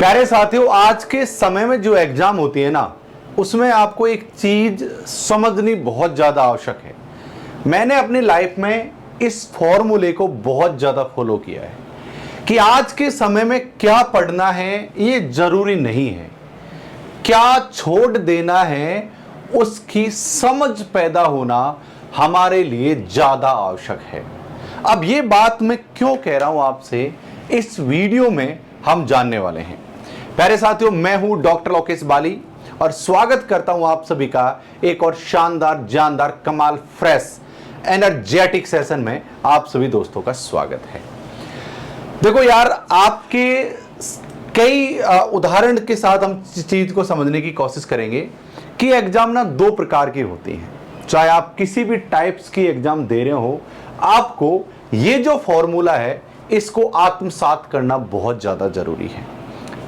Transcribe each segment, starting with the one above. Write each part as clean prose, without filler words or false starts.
प्यारे साथियों, आज के समय में जो एग्जाम होती है ना, उसमें आपको एक चीज समझनी बहुत ज्यादा आवश्यक है। मैंने अपनी लाइफ में इस फॉर्मूले को बहुत ज्यादा फॉलो किया है कि आज के समय में क्या पढ़ना है ये जरूरी नहीं है, क्या छोड़ देना है उसकी समझ पैदा होना हमारे लिए ज्यादा आवश्यक है। अब ये बात मैं क्यों कह रहा हूं आपसे, इस वीडियो में हम जानने वाले हैं। प्यारे साथियों, मैं हूं डॉक्टर लोकेश बाली और स्वागत करता हूं आप सभी का एक और शानदार, जानदार, कमाल, फ्रेश, एनर्जेटिक सेशन में आप सभी दोस्तों का स्वागत है। देखो यार, आपके कई उदाहरण के साथ हम चीज को समझने की कोशिश करेंगे कि एग्जाम ना दो प्रकार की होती हैं। चाहे आप किसी भी टाइप्स की एग्जाम दे रहे हो, आपको ये जो फॉर्मूला है इसको आत्मसात करना बहुत ज्यादा जरूरी है,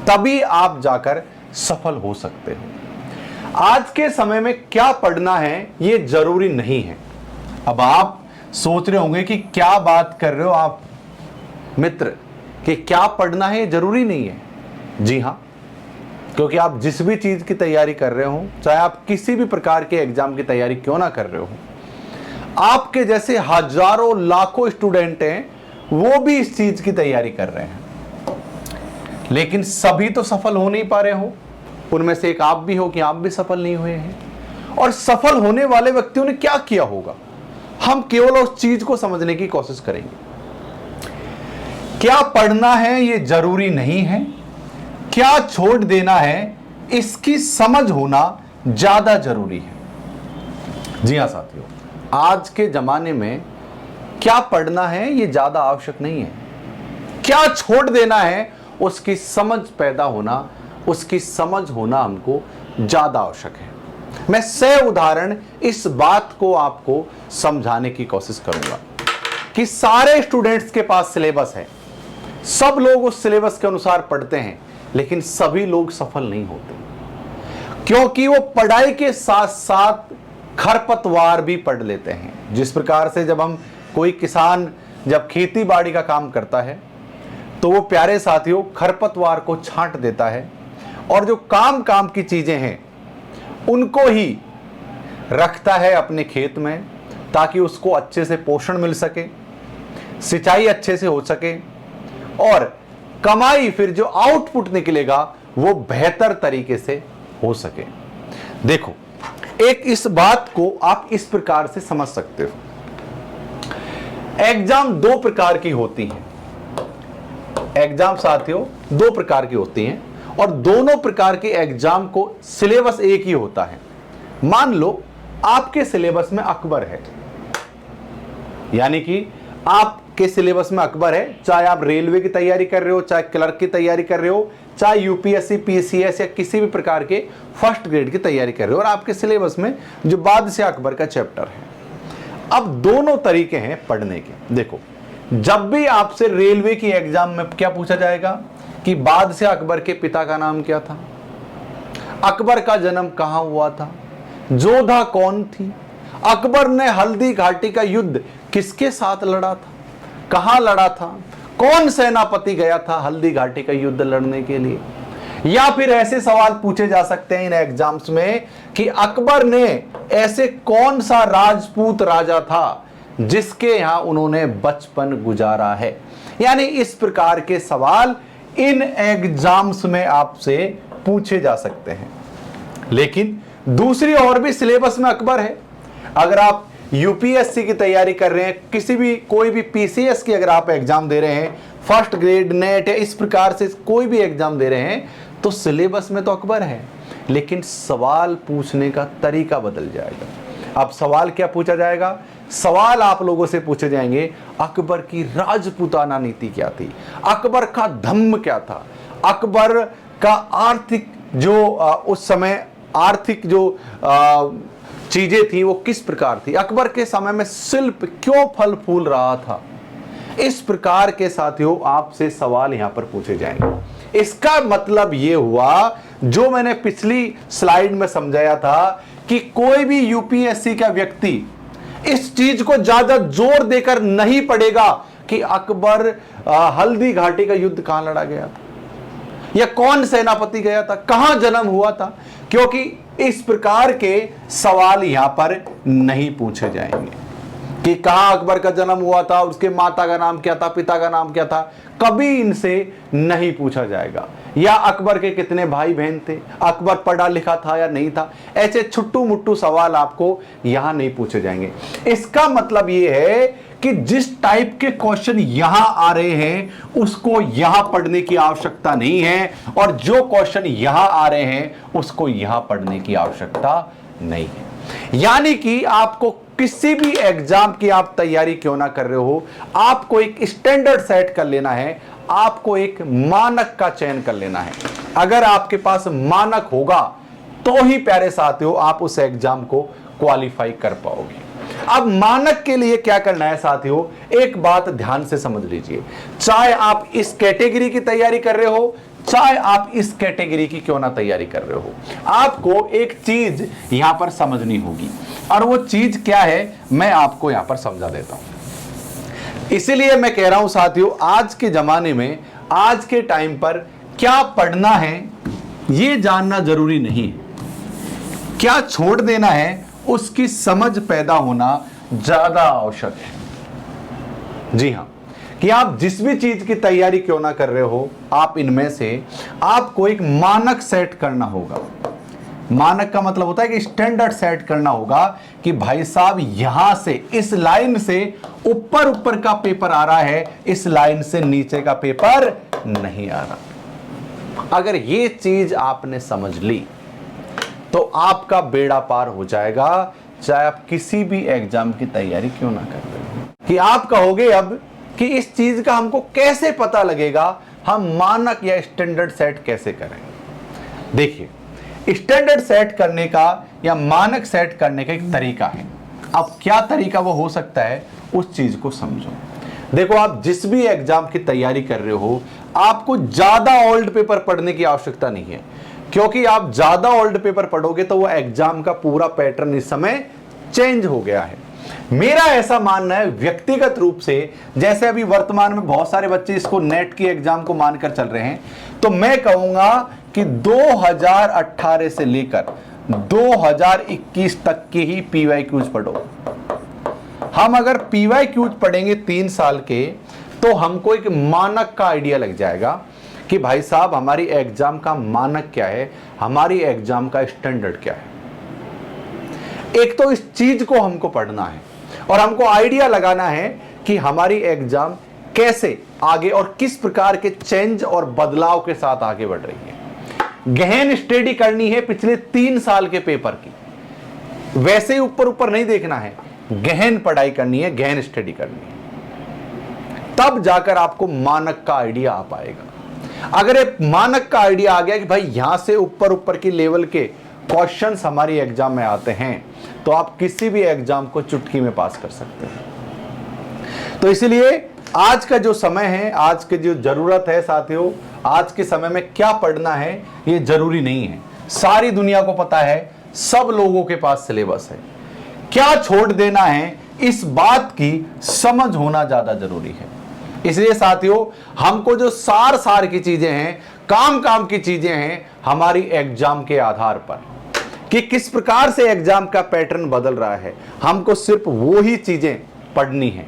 तभी आप जाकर सफल हो सकते हो। आज के समय में क्या पढ़ना है ये जरूरी नहीं है। अब आप सोच रहे होंगे कि क्या बात कर रहे हो आप मित्र, कि क्या पढ़ना है ये जरूरी नहीं है। जी हां, क्योंकि आप जिस भी चीज की तैयारी कर रहे हो, चाहे आप किसी भी प्रकार के एग्जाम की तैयारी क्यों ना कर रहे हो, आपके जैसे हजारों लाखों स्टूडेंट हैं, वो भी इस चीज की तैयारी कर रहे हैं, लेकिन सभी तो सफल हो नहीं पा रहे हो। उनमें से एक आप भी हो कि आप भी सफल नहीं हुए हैं। और सफल होने वाले व्यक्तियों ने क्या किया होगा, हम केवल उस चीज को समझने की कोशिश करेंगे। क्या पढ़ना है ये जरूरी नहीं है, क्या छोड़ देना है इसकी समझ होना ज्यादा जरूरी है। जी हां साथियों, आज के जमाने में क्या पढ़ना है ये ज्यादा आवश्यक नहीं है, क्या छोड़ देना है उसकी समझ पैदा होना, उसकी समझ होना हमको ज्यादा आवश्यक है। मैं 100 उदाहरण इस बात को आपको समझाने की कोशिश करूंगा कि सारे स्टूडेंट्स के पास सिलेबस है, सब लोग उस सिलेबस के अनुसार पढ़ते हैं, लेकिन सभी लोग सफल नहीं होते, क्योंकि वो पढ़ाई के साथ साथ खरपतवार भी पढ़ लेते हैं। जिस प्रकार से जब हम कोई किसान जब खेती बाड़ी का काम करता है तो वो प्यारे साथियों खरपतवार को छांट देता है और जो काम की चीजें हैं उनको ही रखता है अपने खेत में, ताकि उसको अच्छे से पोषण मिल सके, सिंचाई अच्छे से हो सके और कमाई, फिर जो आउटपुट निकलेगा वो बेहतर तरीके से हो सके। देखो, एक इस बात को आप इस प्रकार से समझ सकते हो। एग्जाम दो प्रकार की होती हैं। एग्जाम साथियों दो प्रकार की होती हैं और दोनों प्रकार के एग्जाम को सिलेबस एक ही होता है। मान लो आपके सिलेबस में अकबर है, यानी कि आपके सिलेबस में अकबर है, चाहे आप रेलवे की तैयारी कर रहे हो, चाहे क्लर्क की तैयारी कर रहे हो, चाहे यूपीएससी, पीसीएस या किसी भी प्रकार के फर्स्ट ग्रेड की तैयारी कर रहे हो, और आपके सिलेबस में जो बादशाह अकबर का चैप्टर है। अब दोनों तरीके हैं पढ़ने के। देखो, जब भी आपसे रेलवे की एग्जाम में क्या पूछा जाएगा कि बादशाह अकबर के पिता का नाम क्या था, अकबर का जन्म कहां हुआ था, जोधा कौन थी, अकबर ने हल्दी घाटी का युद्ध किसके साथ लड़ा था, कहां लड़ा था, कौन सेनापति गया था हल्दी घाटी का युद्ध लड़ने के लिए। या फिर ऐसे सवाल पूछे जा सकते हैं इन एग्जाम्स में कि अकबर ने ऐसे कौन सा राजपूत राजा था जिसके यहां उन्होंने बचपन गुजारा है। यानी इस प्रकार के सवाल इन एग्जाम्स में आपसे पूछे जा सकते हैं। लेकिन दूसरी ओर भी सिलेबस में अकबर है। अगर आप यूपीएससी की तैयारी कर रहे हैं, किसी भी कोई भी पीसीएस की अगर आप एग्जाम दे रहे हैं, फर्स्ट ग्रेड, नेट या इस प्रकार से कोई भी एग्जाम दे रहे हैं, तो सिलेबस में तो अकबर है, लेकिन सवाल पूछने का तरीका बदल जाएगा। अब सवाल क्या पूछा जाएगा? सवाल आप लोगों से पूछे जाएंगे, अकबर की राजपूताना नीति क्या थी, अकबर का धम्म क्या था, अकबर का आर्थिक जो उस समय आर्थिक जो चीजें थी वो किस प्रकार थी, अकबर के समय में शिल्प क्यों फल फूल रहा था। इस प्रकार के साथियों आपसे सवाल यहां पर पूछे जाएंगे। इसका मतलब यह हुआ, जो मैंने पिछली स्लाइड में समझाया था, कि कोई भी यूपीएससी का व्यक्ति इस चीज को ज्यादा जोर देकर नहीं पढ़ेगा कि अकबर हल्दी घाटी का युद्ध कहां लड़ा गया था, या कौन सेनापति गया था, कहां जन्म हुआ था, क्योंकि इस प्रकार के सवाल यहां पर नहीं पूछे जाएंगे कि कहां अकबर का जन्म हुआ था, उसके माता का नाम क्या था, पिता का नाम क्या था, कभी इनसे नहीं पूछा जाएगा। या अकबर के कितने भाई बहन थे, अकबर पढ़ा लिखा था या नहीं था, ऐसे छुट्टू मुट्टू सवाल आपको यहां नहीं पूछे जाएंगे। इसका मतलब यह है कि जिस टाइप के क्वेश्चन यहां आ रहे हैं उसको यहां पढ़ने की आवश्यकता नहीं है, और जो क्वेश्चन यहां आ रहे हैं उसको यहां पढ़ने की आवश्यकता नहीं है। यानी कि आपको किसी भी एग्जाम की आप तैयारी क्यों ना कर रहे हो, आपको एक स्टैंडर्ड सेट कर लेना है, आपको एक मानक का चयन कर लेना है। अगर आपके पास मानक होगा तो ही प्यारे साथियों आप उस एग्जाम को क्वालिफाई कर पाओगे। अब मानक के लिए क्या करना है साथियों, एक बात ध्यान से समझ लीजिए, चाहे आप इस कैटेगरी की तैयारी कर रहे हो, चाहे आप इस कैटेगरी की क्यों ना तैयारी कर रहे हो, आपको एक चीज यहां पर समझनी होगी, और वो चीज क्या है मैं आपको यहां पर समझा देता हूं। इसीलिए मैं कह रहा हूं साथियों, आज के जमाने में, आज के टाइम पर क्या पढ़ना है ये जानना जरूरी नहीं है, क्या छोड़ देना है उसकी समझ पैदा होना ज्यादा आवश्यक है। जी हां, कि आप जिस भी चीज की तैयारी क्यों ना कर रहे हो, आप इनमें से आपको एक मानक सेट करना होगा। मानक का मतलब होता है कि स्टैंडर्ड सेट करना होगा कि भाई साहब यहां से इस लाइन से ऊपर ऊपर का पेपर आ रहा है, इस लाइन से नीचे का पेपर नहीं आ रहा। अगर ये चीज आपने समझ ली तो आपका बेड़ा पार हो जाएगा, चाहे आप किसी भी एग्जाम की तैयारी क्यों ना कर रहे हो। कि आप कहोगे अब कि इस चीज का हमको कैसे पता लगेगा, हम मानक या स्टैंडर्ड सेट कैसे करें। देखिए, स्टैंडर्ड सेट करने का या मानक सेट करने का एक तरीका है। अब क्या तरीका वो हो सकता है, उस चीज को समझो। देखो, आप जिस भी एग्जाम की तैयारी कर रहे हो, आपको ज्यादा ओल्ड पेपर पढ़ने की आवश्यकता नहीं है, क्योंकि आप ज्यादा ओल्ड पेपर पढ़ोगे तो वो एग्जाम का पूरा पैटर्न इस समय चेंज हो गया है। मेरा ऐसा मानना है व्यक्तिगत रूप से, जैसे अभी वर्तमान में बहुत सारे बच्चे इसको नेट की एग्जाम को मानकर चल रहे हैं, तो मैं कहूंगा कि 2018 से लेकर 2021 तक के ही पीवाईक्यूज पढ़ो। हम अगर पीवाईक्यूज पढ़ेंगे 3 साल के, तो हमको एक मानक का आइडिया लग जाएगा कि भाई साहब हमारी एग्जाम का मानक क्या है, हमारी एग्जाम का स्टैंडर्ड क्या है। एक तो इस चीज को हमको पढ़ना है और हमको आइडिया लगाना है कि हमारी एग्जाम कैसे आगे और किस प्रकार के चेंज और बदलाव के साथ आगे बढ़ रही है। गहन स्टडी करनी है पिछले 3 साल के पेपर की, वैसे ही ऊपर ऊपर नहीं देखना है, गहन पढ़ाई करनी है, गहन स्टडी करनी है, तब जाकर आपको मानक का आइडिया आ पाएगा। अगर एक मानक का आइडिया आ गया कि भाई यहां से ऊपर ऊपर की लेवल के क्वेश्चंस हमारी एग्जाम में आते हैं, तो आप किसी भी एग्जाम को चुटकी में पास कर सकते हैं। तो इसलिए आज का जो समय है, आज की जो जरूरत है साथियों, आज के समय में क्या पढ़ना है ये जरूरी नहीं है। सारी दुनिया को पता है, सब लोगों के पास सिलेबस है। क्या छोड़ देना है इस बात की समझ होना ज्यादा जरूरी है। इसलिए साथियों, हमको जो सार की चीजें हैं, काम की चीजें हैं, हमारी एग्जाम के आधार पर कि किस प्रकार से एग्जाम का पैटर्न बदल रहा है, हमको सिर्फ वो ही चीजें पढ़नी है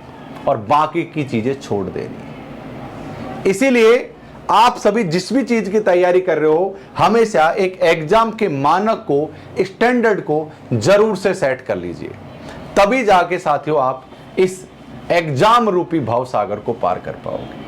और बाकी की चीजें छोड़ देनी है। इसीलिए आप सभी जिस भी चीज की तैयारी कर रहे हो, हमेशा एक एग्जाम के मानक को, स्टैंडर्ड को जरूर से सेट कर लीजिए, तभी जाके साथियों आप इस एग्जाम रूपी भवसागर को पार कर पाओगे।